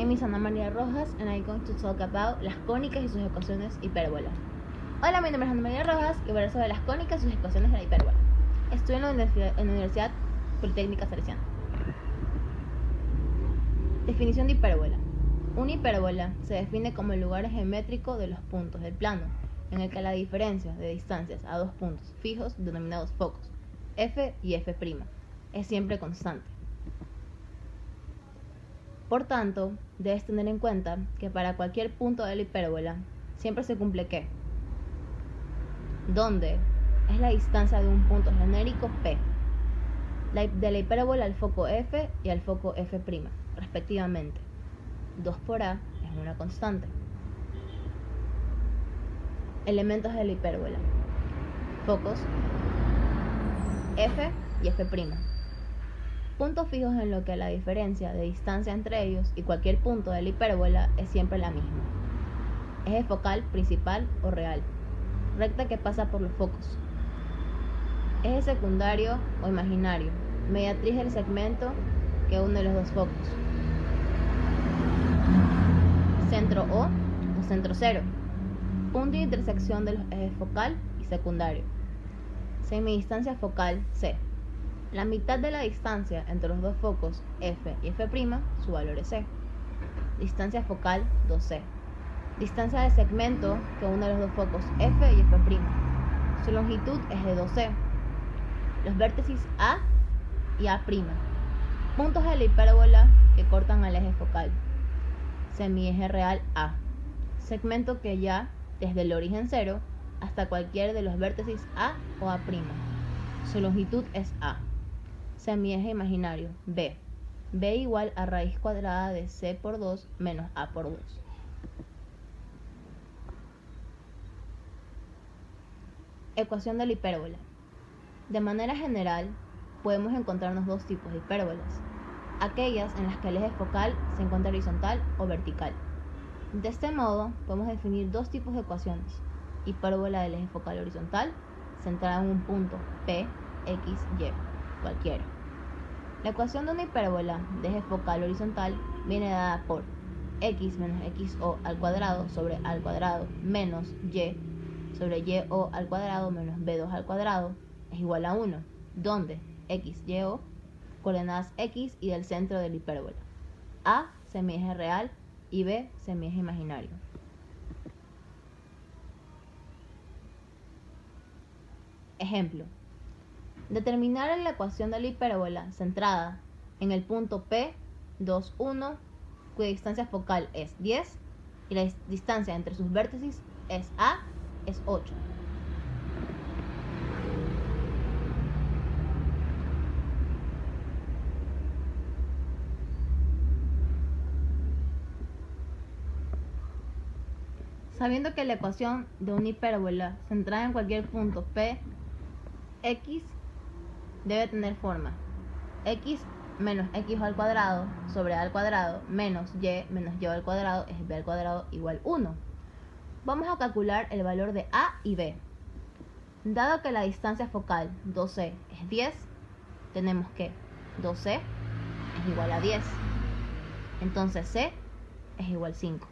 name is Ana María Rojas and I'm going to talk about las cónicas y sus ecuaciones hipérbola. Hola, mi nombre es Ana María Rojas y voy a hablar sobre las cónicas y sus ecuaciones de la hipérbola. Estudio en la Universidad Politécnica Salesiana. Definición de hipérbola. Una hipérbola se define como el lugar geométrico de los puntos del plano, en el que la diferencia de distancias a dos puntos fijos denominados focos, f y f', es siempre constante. Por tanto, debes tener en cuenta que para cualquier punto de la hipérbola siempre se cumple ¿qué? Donde es la distancia de un punto genérico P, de la hipérbola al foco F y al foco F', respectivamente. 2 por A es una constante. Elementos de la hipérbola: focos, F y F'. Puntos fijos en lo que la diferencia de distancia entre ellos y cualquier punto de la hipérbola es siempre la misma. Eje focal principal o real. Recta que pasa por los focos. Eje secundario o imaginario. Mediatriz del segmento que une los dos focos. Centro O centro cero. Punto de intersección de los ejes focal y secundario. Semidistancia focal C. La mitad de la distancia entre los dos focos F y F', su valor es C. Distancia focal 2C. Distancia del segmento que une los dos focos F y F'. Su longitud es de 2C. Los vértices A y A'. Puntos de la hipérbola que cortan al eje focal. Semieje real A. Segmento que ya desde el origen 0 hasta cualquiera de los vértices A o A'. Su longitud es A. Semieje imaginario B. B igual a raíz cuadrada de C por 2 menos A por 2. Ecuación de la hipérbola. De manera general, podemos encontrarnos dos tipos de hipérbolas: aquellas en las que el eje focal se encuentra horizontal o vertical. De este modo, podemos definir dos tipos de ecuaciones: hipérbola del eje focal horizontal, centrada en un punto P, X, Y, cualquiera. La ecuación de una hipérbola de eje focal horizontal viene dada por x menos xo al cuadrado sobre a al cuadrado menos y sobre yo al cuadrado menos b2 al cuadrado es igual a 1, donde x, y, coordenadas x y del centro de la hipérbola. A, semieje real, y B, semieje imaginario. Ejemplo: determinar la ecuación de la hipérbola centrada en el punto P, 2, 1, cuya distancia focal es 10 y la distancia entre sus vértices es A, es 8. Sabiendo que la ecuación de una hipérbola centrada en cualquier punto P, X debe tener forma x menos x al cuadrado sobre a al cuadrado menos y al cuadrado es b al cuadrado igual 1. Vamos a calcular el valor de a y b. Dado que la distancia focal 2c es 10, tenemos que 2c es igual a 10. Entonces c es igual a 5.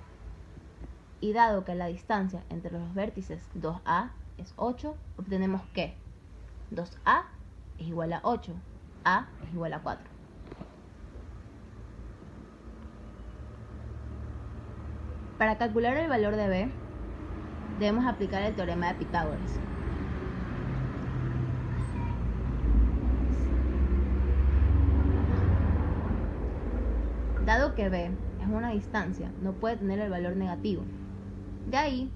Y dado que la distancia entre los vértices 2a es 8, obtenemos que 2a es igual a 8. A es igual a 4. Para calcular el valor de B, debemos aplicar el teorema de Pitágoras. Dado que B es una distancia, no puede tener el valor negativo. De ahí,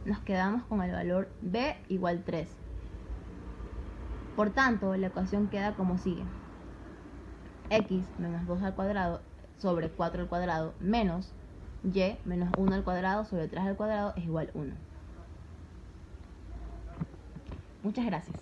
nos quedamos con el valor B igual 3. Por tanto, la ecuación queda como sigue: x menos 2 al cuadrado sobre 4 al cuadrado menos y menos 1 al cuadrado sobre 3 al cuadrado es igual a 1. Muchas gracias.